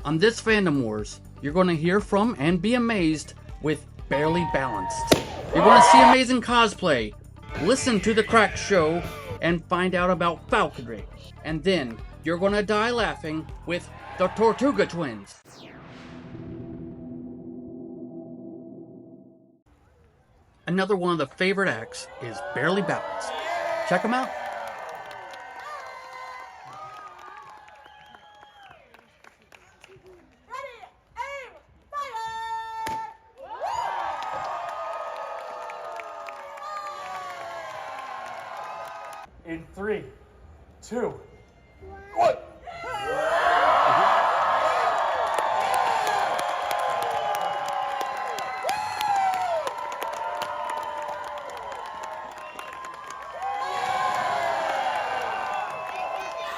On this Fandom Wars, you're going to hear from and be amazed with Barely Balanced. You're going to see amazing cosplay, listen to the Craic show, and find out about Falconry. And then you're going to die laughing with the Tortuga Twins. Another one of the favorite acts is Barely Balanced. Check them out. In 3, 2, 1.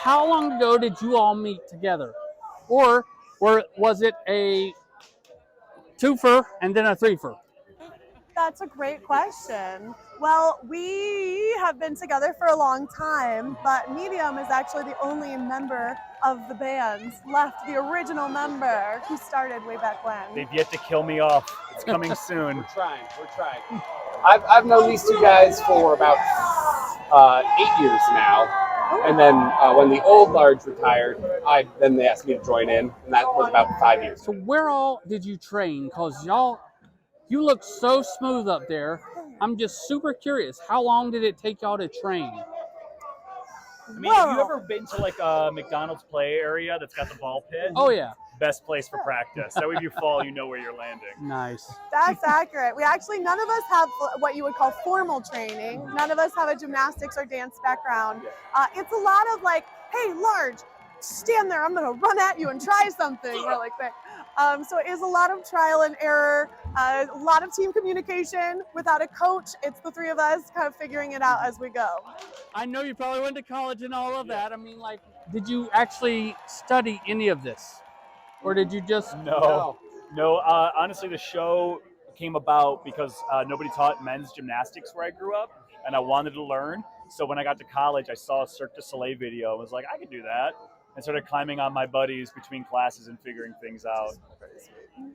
How long ago did you all meet together? Or was it a twofer and then a threefer? That's a great question. Well, we have been together for a long time, but Medium is actually the only member of the band left, the original member who started way back when. They've yet to kill me off. It's coming soon. We're trying. I've known these two guys for about 8 years now. And then when the old Large retired, then they asked me to join in, and that was about 5 years. So where all did you train? Because you look so smooth up there. I'm just super curious. How long did it take y'all to train? I mean, have you ever been to like a McDonald's play area that's got the ball pit? Oh yeah. Best place for practice. That way if you fall, you know where you're landing. Nice. That's accurate. None of us have what you would call formal training. None of us have a gymnastics or dance background. It's a lot of like, hey, Large, stand there. I'm going to run at you and try something really quick. So it is a lot of trial and error, a lot of team communication. Without a coach, it's the three of us kind of figuring it out as we go. I know you probably went to college and all of that. I mean, like, did you actually study any of this? Or did you just... No. Honestly, the show came about because nobody taught men's gymnastics where I grew up, and I wanted to learn. So when I got to college, I saw a Cirque du Soleil video and was like, I could do that. And started climbing on my buddies between classes and figuring things out.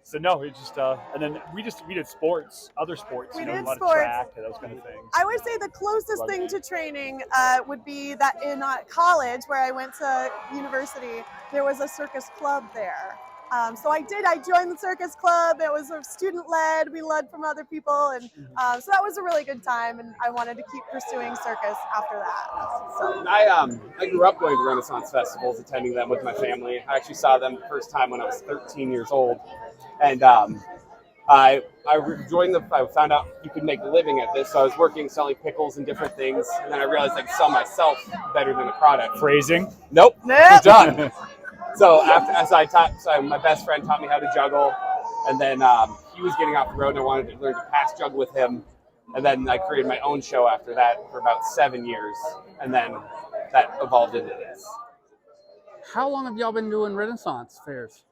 So no, it just and then we did sports, other sports, We a did lot sports. of track, those kind of things. I would say the closest thing to training would be that in college, where I went to university, there was a circus club there. So I joined the circus club. It was student-led. We led from other people, and so that was a really good time, and I wanted to keep pursuing circus after that. So. I grew up going to Renaissance festivals, attending them with my family. I actually saw them the first time when I was 13 years old. And I found out you could make a living at this, so I was working selling pickles and different things, and then I realized I could sell myself better than the product. Phrasing? Nope. Done. So my best friend taught me how to juggle, and then he was getting off the road, and I wanted to learn to pass juggle with him, and then I created my own show after that for about 7 years, and then that evolved into this. How long have y'all been doing Renaissance fairs?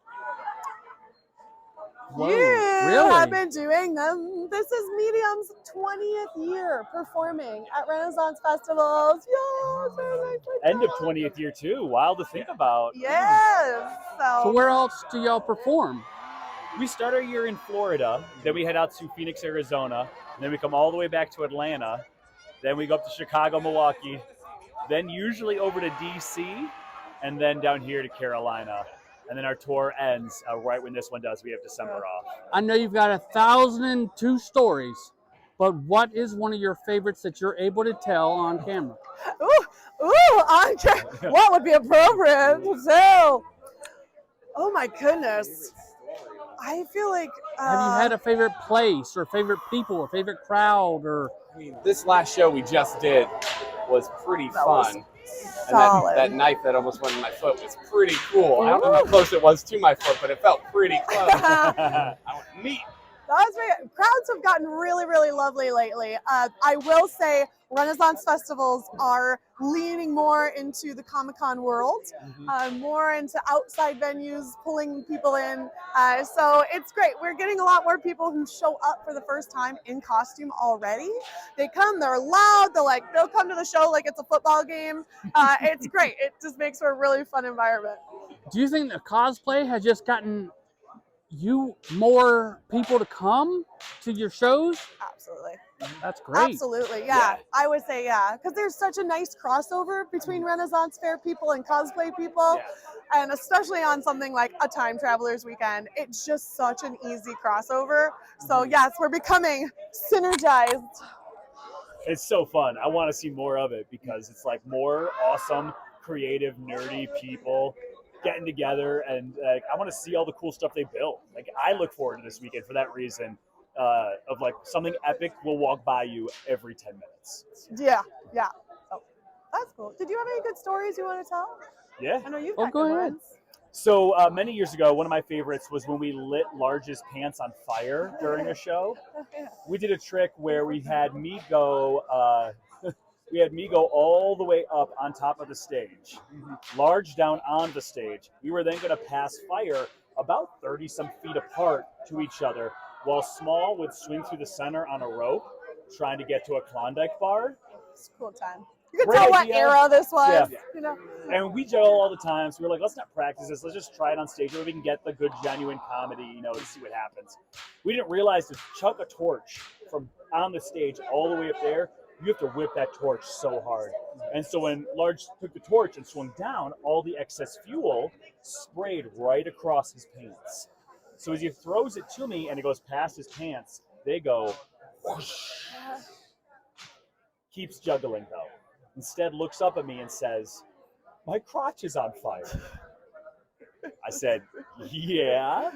Whoa, Yeah, really? I've been doing them. This is Medium's 20th year performing at Renaissance festivals. Yes, End of 20th year too. Wild to think about. Yes. So where else do y'all perform? We start our year in Florida, then we head out to Phoenix, Arizona, and then we come all the way back to Atlanta, then we go up to Chicago, Milwaukee, then usually over to DC, and then down here to Carolina. And then our tour ends right when this one does. We have December off. I know you've got 1,002 stories, but what is one of your favorites that you're able to tell on camera? What would be appropriate to tell? Oh my goodness. I feel like... Have you had a favorite place or favorite people or favorite crowd? Or This last show we just did was pretty fun. Solid. And that knife that almost went in my foot was pretty cool. I don't know how close it was to my foot, but it felt pretty close. I went, neat. That was great. Crowds have gotten really, really lovely lately. I will say Renaissance festivals are leaning more into the Comic-Con world, more into outside venues, pulling people in. So it's great. We're getting a lot more people who show up for the first time in costume already. They come, they're loud, they'll come to the show like it's a football game. It's great. It just makes for a really fun environment. do you think that cosplay has just gotten you more people to come to your shows? Absolutely. That's great. Absolutely, yeah. I would say yeah, because there's such a nice crossover between Renaissance Fair people and cosplay people, and especially on something like a Time Travelers Weekend, it's just such an easy crossover. So yes, we're becoming synergized. It's so fun. I want to see more of it because it's like more awesome, creative, nerdy people getting together, and I want to see all the cool stuff they build. Like I look forward to this weekend for that reason. Of like something epic will walk by you every 10 minutes. Yeah. So that's cool. Did you have any good stories you want to tell? Yeah. I know you've Oh, got go good ahead. ones. So many years ago, one of my favorites was when we lit Large's pants on fire during a show. We did a trick where we had me go all the way up on top of the stage, Large down on the stage. We were then going to pass fire about 30 some feet apart to each other, while Small would swing through the center on a rope, trying to get to a Klondike bar. It's a cool time. You can Great tell what idea. era this was. Yeah. You know. And we gel all the time, so we were like, let's not practice this. Let's just try it on stage where we can get the good, genuine comedy, to see what happens. We didn't realize to chuck a torch from on the stage all the way up there, you have to whip that torch so hard. And so when Large took the torch and swung down, all the excess fuel sprayed right across his pants. So as he throws it to me and it goes past his pants, they go whoosh. Keeps juggling though. Instead looks up at me and says, "My crotch is on fire." I said, "Yeah."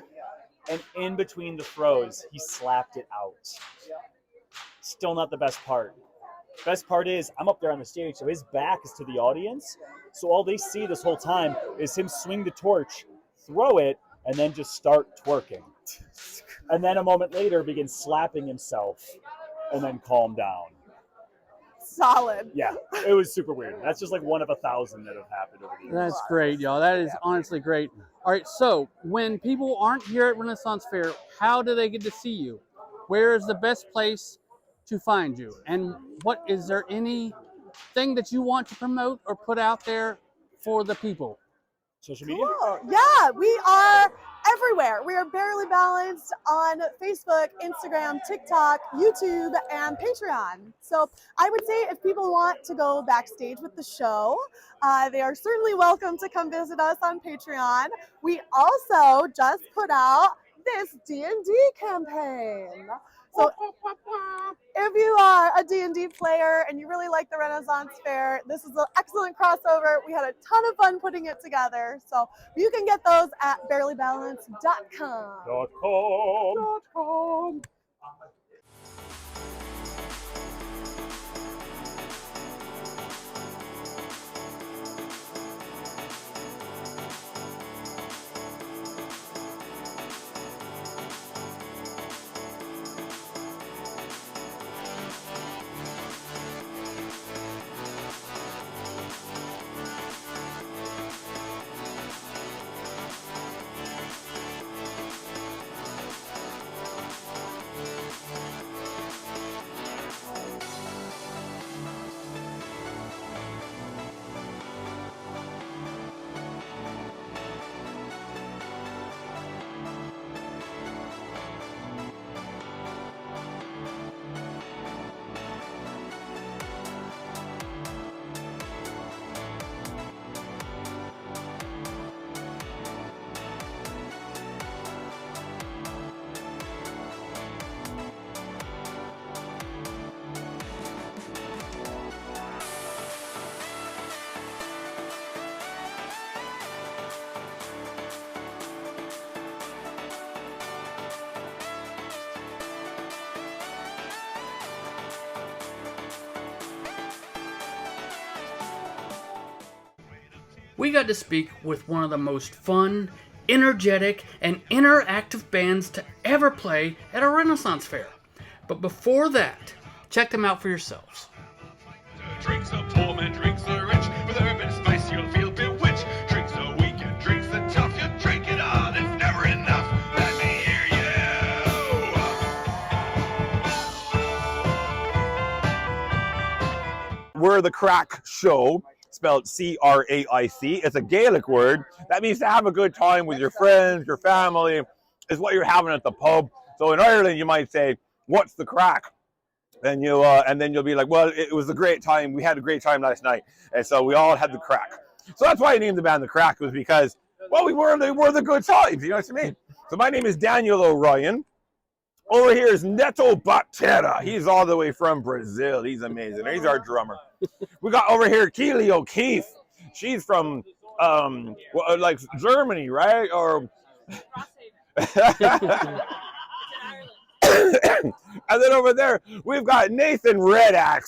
And in between the throws, he slapped it out. Still not the best part. Best part is I'm up there on the stage, so his back is to the audience. So all they see this whole time is him swing the torch, throw it, and then just start twerking. And then a moment later begin slapping himself and then calm down. Solid. Yeah, it was super weird. That's just like one of 1,000 that have happened over the years. That's great, y'all. That is honestly great. All right, so when people aren't here at Renaissance Fair, how do they get to see you? Where is the best place to find you? And what is there anything that you want to promote or put out there for the people? Social media? Cool. Yeah, we are everywhere. We are Barely Balanced on Facebook, Instagram, TikTok, YouTube, and Patreon. So I would say if people want to go backstage with the show, they are certainly welcome to come visit us on Patreon. We also just put out this D&D campaign. So if you are a D&D player and you really like the Renaissance Fair, this is an excellent crossover. We had a ton of fun putting it together. So you can get those at barelybalance.com. .com. We got to speak with one of the most fun, energetic, and interactive bands to ever play at a Renaissance Fair. But before that, check them out for yourselves. Drinks the poor man, drinks the rich. With herb and spice, you'll feel bewitched. Drinks the weak and drinks the tough. You drink it all, it's never enough. Let me hear you. We're the Craic show, spelled C-R-A-I-C. It's a Gaelic word. That means to have a good time with your friends, your family, is what you're having at the pub. So in Ireland, you might say, "What's the crack?" And and then you'll be like, "Well, it was a great time. We had a great time last night, and so we all had the crack." So that's why I named the band the Craic, was because, well, they were the good times. You know what I mean? So my name is Daniel O'Ryan. Over here is Neto Batera. He's all the way from Brazil. He's amazing. He's our drummer. We got over here Keely O'Keefe. She's from like Germany, right? Or and then over there we've got Nathan Redax,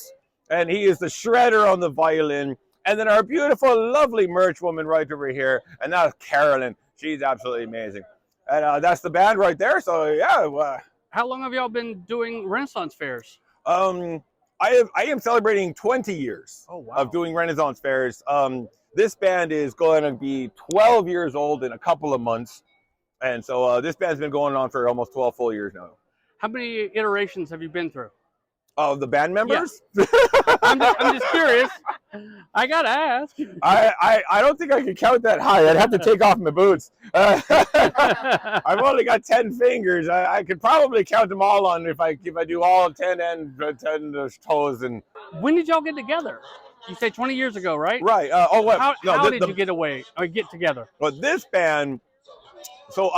and he is the shredder on the violin. And then our beautiful, lovely merch woman right over here, and that's Carolyn. She's absolutely amazing. And that's the band right there. So yeah. How long have y'all been doing Renaissance fairs? I am celebrating 20 years of doing Renaissance fairs. This band is going to be 12 years old in a couple of months. And so this band's been going on for almost 12 full years now. How many iterations have you been through? Of the band members? Yeah. I'm just curious. I gotta ask. I don't think I could count that high. I'd have to take off my boots. I've only got 10 fingers. I could probably count them all on if I do all 10 and 10 toes. And when did y'all get together? You say 20 years ago, right? Right. How did you get together? Well, this band. So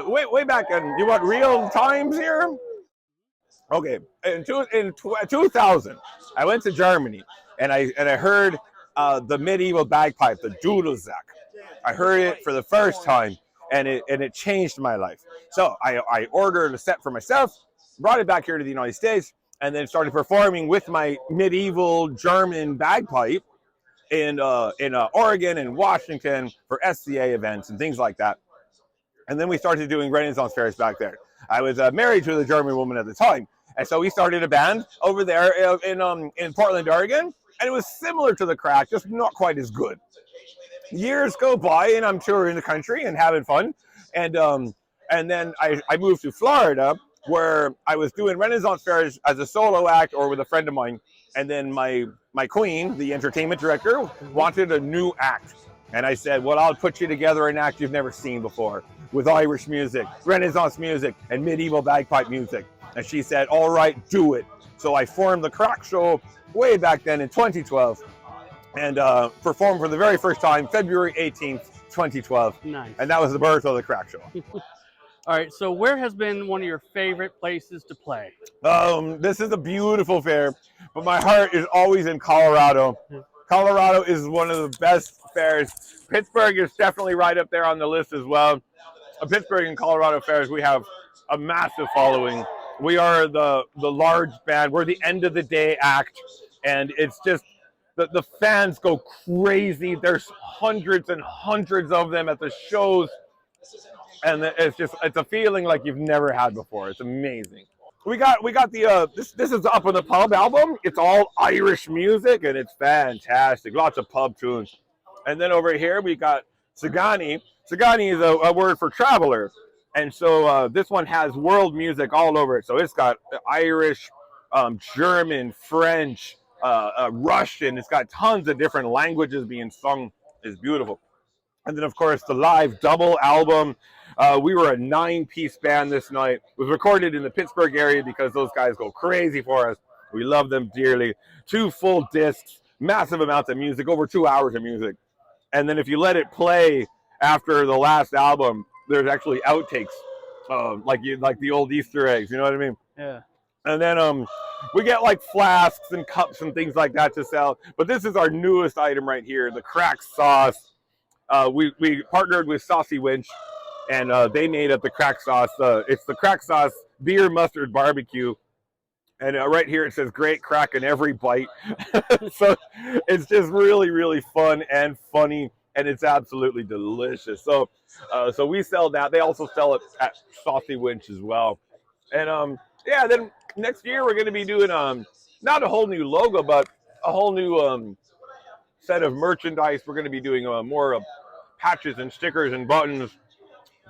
way back in, you want real times here? Okay, in 2000, I went to Germany, and I heard the medieval bagpipe, the Dudelsack. I heard it for the first time, and it changed my life. So I ordered a set for myself, brought it back here to the United States, and then started performing with my medieval German bagpipe in Oregon and Washington for SCA events and things like that. And then we started doing Renaissance fairs back there. I was married to the German woman at the time. And so we started a band over there in Portland, Oregon. And it was similar to the Craic, just not quite as good. Years go by, and I'm touring the country and having fun. And then I moved to Florida, where I was doing Renaissance fairs as a solo act or with a friend of mine. And then my queen, the entertainment director, wanted a new act. And I said, well, I'll put you together an act you've never seen before, with Irish music, Renaissance music, and medieval bagpipe music. And she said, all right, do it. So I formed the Craic Show way back then in 2012 and performed for the very first time February 18th, 2012. Nice. And that was the birth of the Craic Show. All right, so where has been one of your favorite places to play? This is a beautiful fair, but my heart is always in Colorado. Colorado is one of the best fairs. Pittsburgh is definitely right up there on the list as well. Pittsburgh and Colorado fairs, we have a massive following. We are the large band. We're the end of the day act, and it's just the fans go crazy. There's hundreds and hundreds of them at the shows, and it's a feeling like you've never had before. It's amazing. We got the this is Up in the Pub album. It's all Irish music, and it's fantastic. Lots of pub tunes. And then over here we got Sagani. Sagani is a word for traveler. And so this one has world music all over it. So it's got Irish, German, French, Russian. It's got tons of different languages being sung. It's beautiful. And then, of course, the live double album. We were a 9-piece band this night. It was recorded in the Pittsburgh area because those guys go crazy for us. We love them dearly. 2 full discs, massive amounts of music, over 2 hours of music. And then if you let it play after the last album, there's actually outtakes, like the old Easter eggs. You know what I mean? Yeah. And then we get like flasks and cups and things like that to sell. But this is our newest item right here, the Craic sauce. We partnered with Saucy Winch, and they made up the Craic sauce. It's the Craic sauce beer mustard barbecue. And right here it says great Craic in every bite. So it's just really, really fun and funny. And it's absolutely delicious. So we sell that. They also sell it at Saucy Winch as well. And yeah, then next year we're going to be doing not a whole new logo, but a whole new set of merchandise. We're going to be doing more patches and stickers and buttons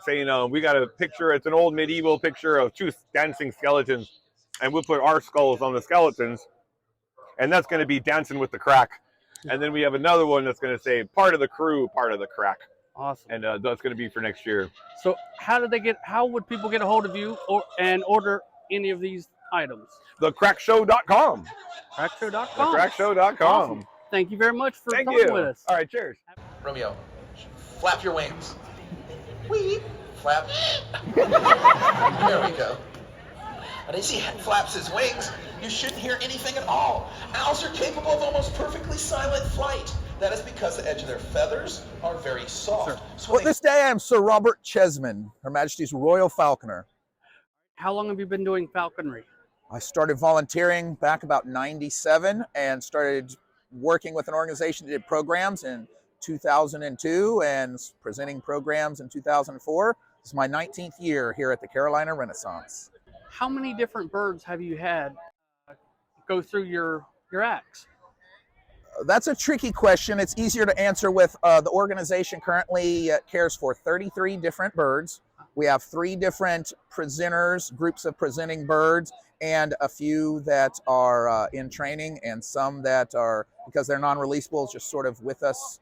saying we got a picture. It's an old medieval picture of 2 dancing skeletons, and we'll put our skulls on the skeletons, and that's going to be Dancing with the Craic. And then we have another one that's going to say part of the crew, part of the Craic. Awesome. And that's going to be for next year. So how would people get a hold of you and order any of these items? TheCraicshow.com. Craicshow.com. TheCraicshow.com. Awesome. Thank you very much for Thank talking you. with us. All right, cheers. Romeo, flap your wings. Wee. Flap. There we go. And as he flaps his wings, you shouldn't hear anything at all. Owls are capable of almost perfectly silent flight. That is because the edge of their feathers are very soft. So Well, this day I am Sir Robert Chesman, Her Majesty's Royal Falconer. How long have you been doing falconry? I started volunteering back about '97 and started working with an organization that did programs in 2002 and presenting programs in 2004. This is my 19th year here at the Carolina Renaissance. How many different birds have you had go through your acts? That's a tricky question. It's easier to answer with the organization currently cares for 33 different birds. We have 3 different presenters, groups of presenting birds, and a few that are in training, and some that are, because they're non-releasables, just sort of with us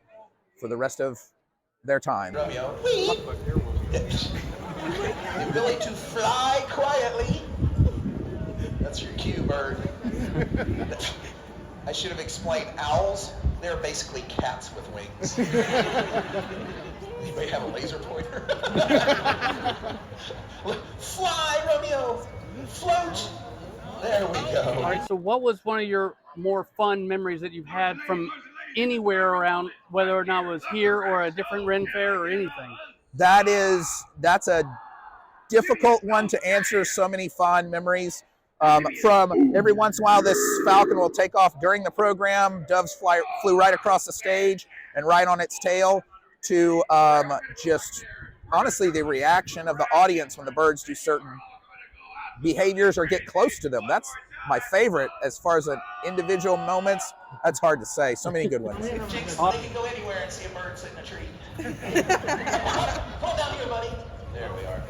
for the rest of their time. Romeo, wee. The ability to fly quietly. That's your cue, bird. I should have explained owls. They're basically cats with wings. Anybody have a laser pointer? Fly, Romeo! Float! There we go. All right, so what was one of your more fun memories that you've had from anywhere around, whether or not it was here or a different Ren Fair or anything? That's a difficult one to answer. So many fond memories. From every once in a while, this falcon will take off during the program. Doves flew right across the stage and right on its tail, to just honestly the reaction of the audience when the birds do certain behaviors or get close to them. That's my favorite. As far as an individual moments, that's hard to say. So many good ones. Jinx, they can go anywhere and see a bird sit in a tree. Come on down here, buddy. There we are.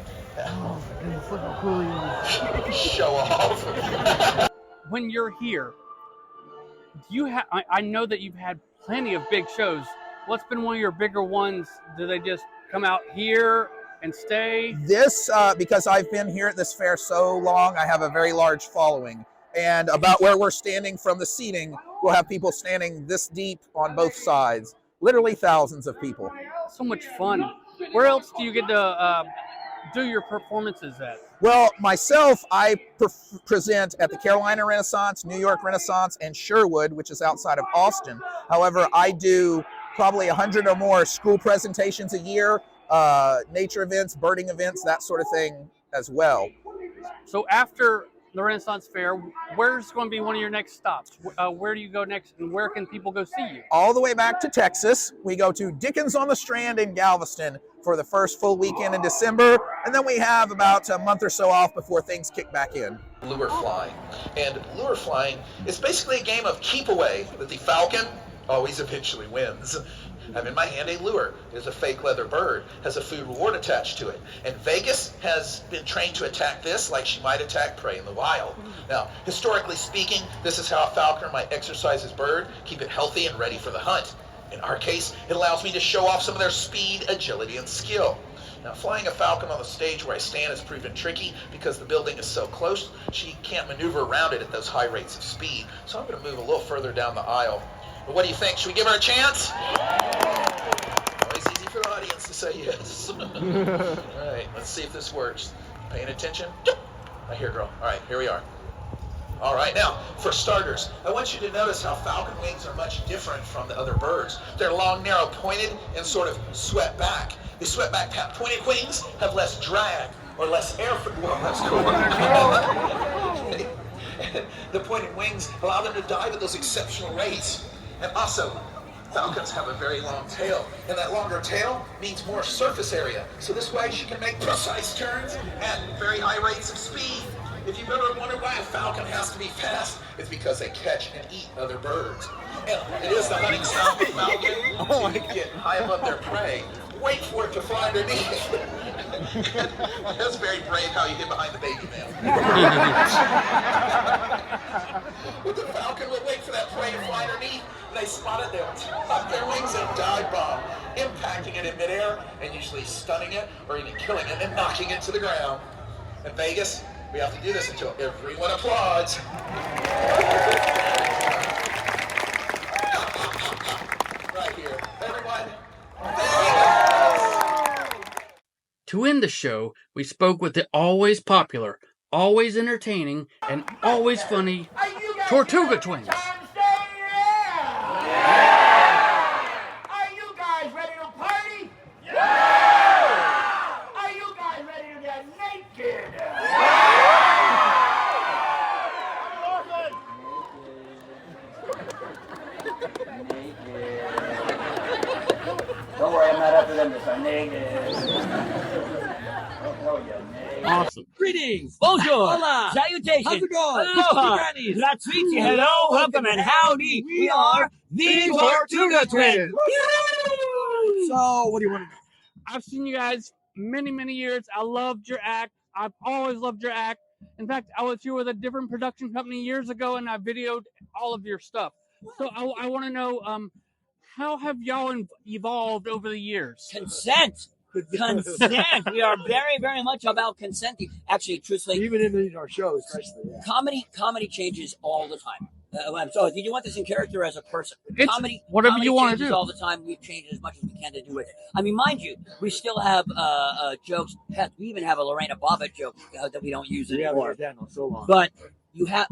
Show off. When you're here, do you have? I know that you've had plenty of big shows. What's been one of your bigger ones? Do they just come out here and stay? This, because I've been here at this fair so long, I have a very large following. And about where we're standing from the seating, we'll have people standing this deep on both sides. Literally thousands of people. So much fun. Where else do you get to do your performances at? Well, myself, I present at the Carolina Renaissance, New York Renaissance, and Sherwood, which is outside of Austin. However, I do probably 100 or more school presentations a year, nature events, birding events, that sort of thing as well. So after the Renaissance Fair, where's going to be one of your next stops? Where do you go next, and where can people go see you? All the way back to Texas. We go to Dickens on the Strand in Galveston for the first full weekend in December, and then we have about a month or so off before things kick back in. Lure flying. And lure flying is basically a game of keep away that the falcon always eventually wins. I have in my hand a lure. It is a fake leather bird, has a food reward attached to it. And Vegas has been trained to attack this like she might attack prey in the wild. Now, historically speaking, this is how a falconer might exercise his bird, keep it healthy and ready for the hunt. In our case, it allows me to show off some of their speed, agility, and skill. Now, flying a falcon on the stage where I stand has proven tricky because the building is so close, she can't maneuver around it at those high rates of speed. So I'm going to move a little further down the aisle. But what do you think? Should we give her a chance? Always easy for the audience to say yes. All right, let's see if this works. Paying attention? I hear, girl. All right, here we are. All right, now, for starters, I want you to notice how falcon wings are much different from the other birds. They're long, narrow, pointed, and sort of swept back. The swept back pointed wings have less drag or less air. Well, that's cool. The pointed wings allow them to dive at those exceptional rates. And also, falcons have a very long tail, and that longer tail means more surface area. So this way she can make precise turns at very high rates of speed. If you've ever wondered why a falcon has to be fast, it's because they catch and eat other birds. And it is the hunting style of the falcon to get high above their prey, wait for it to fly underneath, That's very brave how you hid behind the baby man. But the falcon would wait for that prey to fly underneath, and they spot it, they would tuck their wings and dive bomb, impacting it in midair, and usually stunning it, or even killing it and knocking it to the ground. In Vegas, we have to do this until everyone applauds. Right here. Everyone, To end the show, we spoke with the always popular, always entertaining, and always funny Tortuga Twins. Are you guys ready to party? Yeah! Are you guys ready to get naked? Don't worry, I'm not after them this time. Naked. Awesome. Greetings. Bonjour. Hola. Salutations. How's it going? Aloha. Grazie. Hello. Welcome and howdy. We are the Tortuga Twins. So, what do you want to do? I've seen you guys many years. I loved your act. I've always loved your act. In fact, I was here with a different production company years ago, and I videoed all of your stuff. So I want to know, how have y'all evolved over the years? Consent. Consent. We are very much about consenting. Actually, truthfully, Even in our shows, especially. Yeah. comedy changes all the time. So, did you want this in character as a person? It's whatever you want to changes do. all the time. We've changed as much as we can to do it. I mean, mind you, we still have jokes. Heck, we even have a Lorena Bobbitt joke that we don't use anymore. So long. But you have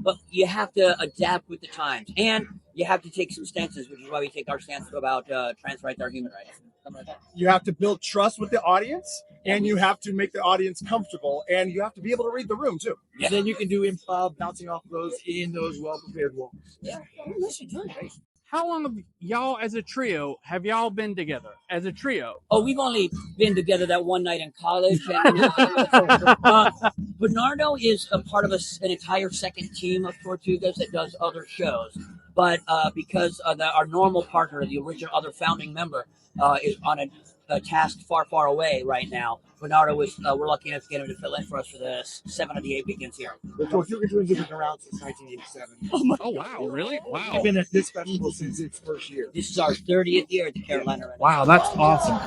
to adapt with the times, and you have to take some stances, which is why we take our stance about trans rights are human rights. Like you have to build trust with the audience, and you have to make the audience comfortable, and you have to be able to read the room too. Yeah. And then you can do improv, bouncing off those in those well-prepared walls. Yeah, How long have y'all as a trio have y'all been together as a trio? Oh, we've only been together that one night in college. And, Bernardo is a part of an entire second team of Tortugas that does other shows. But because our normal partner, the original other founding member, is on a task far away right now, Bernardo was we're lucky enough to get him to fill in for us for the 7 of the 8 weekends here. The Tortuga Twins have been around since 1987. Oh wow, really? Wow. We've been at this festival since its first year. This is our 30th year at the Carolina. Wow, that's awesome.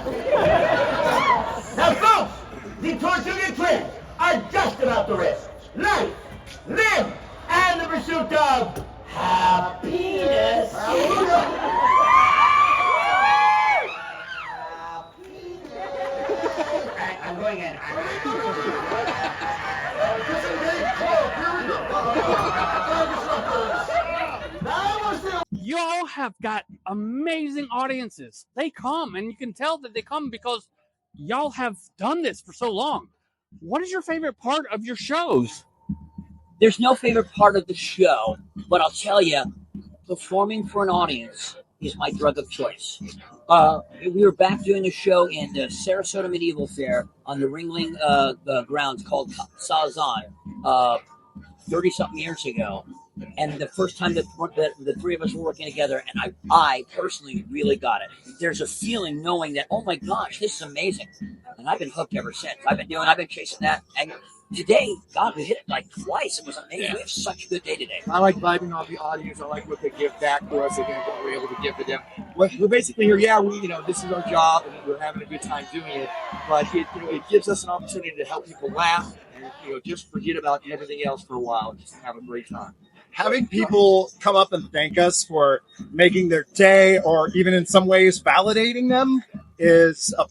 Now, folks, the Tortuga Twins are just about the risk, life, limb, and the pursuit of happiness. I'm going in. Y'all have got amazing audiences. They come, and you can tell that they come because y'all have done this for so long. What is your favorite part of your shows? There's no favorite part of the show, but I'll tell you, performing for an audience is my drug of choice. We were back doing a show in the Sarasota Medieval Fair on the Ringling grounds called Sazan 30-something years ago. And the first time that the three of us were working together, and I personally really got it. There's a feeling knowing that, oh my gosh, this is amazing. And I've been hooked ever since. I've been chasing that. And today, God, we hit it like twice. It was amazing. Yeah. We have such a good day today. I like vibing off the audience. I like what they give back to us and what we're able to give to them. We're basically here, this is our job and we're having a good time doing it. But it gives us an opportunity to help people laugh and just forget about everything else for a while and just have a great time. Having people come up and thank us for making their day or even in some ways validating them is a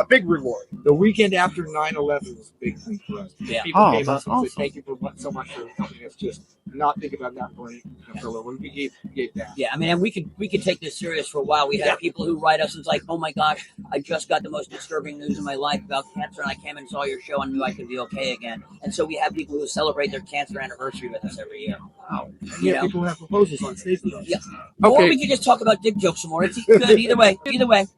big reward. The weekend after 9/11 was a big thing for us. Yeah. People came up and said, thank you so much for helping us just not think about that for a little. We gave that. Yeah, I mean, and we could take this serious for a while. We had people who write us and it's like, oh my gosh, I just got the most disturbing news in my life about cancer, and I came and saw your show and knew I could be okay again. And so we have people who celebrate their cancer anniversary with us every year. Wow. Yeah, people have proposals on stage with us. Yeah. Okay. Or we could just talk about dick jokes some more. It's good either way.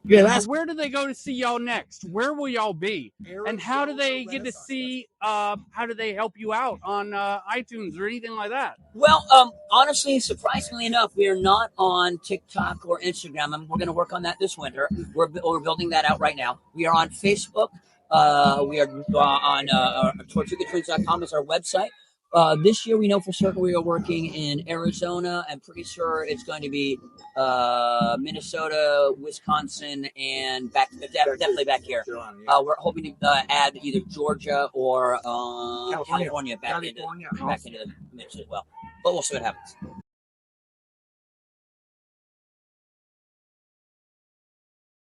Yeah, where do they go to see y'all next? Where will y'all be? And how do they get to see, how do they help you out on iTunes or anything like that? Well, honestly, surprisingly enough, we are not on TikTok or Instagram. We're going to work on that this winter. We're building that out right now. We are on Facebook, We are on tortugatreats.com is our website. This year, we know for certain we are working in Arizona. I'm pretty sure it's going to be Minnesota, Wisconsin, and definitely back here. We're hoping to add either Georgia or California back into the mix as well. But we'll see what happens.